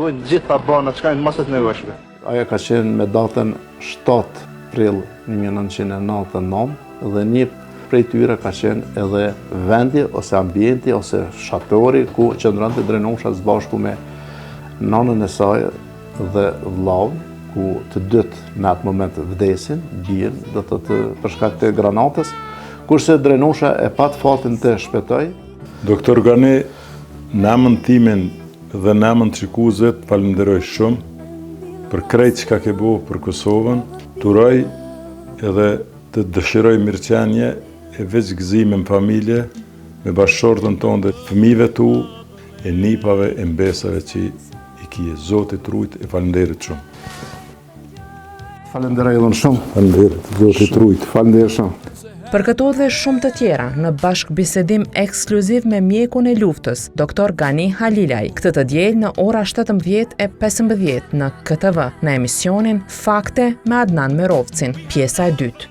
paguajnë gjitha banat që kanë masat nevojshme. Ajo ka qenë me datën 7 prill 1999 dhe një prej tyre ka qenë edhe vendi ose ambienti ose shatori ku qëndronte Drenosha së bashku me nanën e saj dhe vllavin, ku të dytë në atë moment vdesin, bien, do të për shkak të granatës, kurse Drenosha e pat fatin të shpëtoj. Doktor Gani, në emrin timin dhe në emrin të shikuesve falenderoj shumë për krejt që ka ke bo për Kosovën, turoj edhe të dëshiroj mirëqenie e veç gëzime në familje, me bashkëshortën tonë dhe fëmijëve tu, e nipave e mbesave që i kije. Zotit rujt e falenderit shumë. Falenderoj edhe shumë. Falenderit, Zotit rujt. Falenderoj shumë. Për këto dhe shumë të tjera, në bashkëbisedim ekskluziv me mjekun e luftës, Dr. Gani Halilaj, këtë të diel në ora 17:15 në KTV, në emisionin Fakte me Adnan Merovcin, pjesa e 2.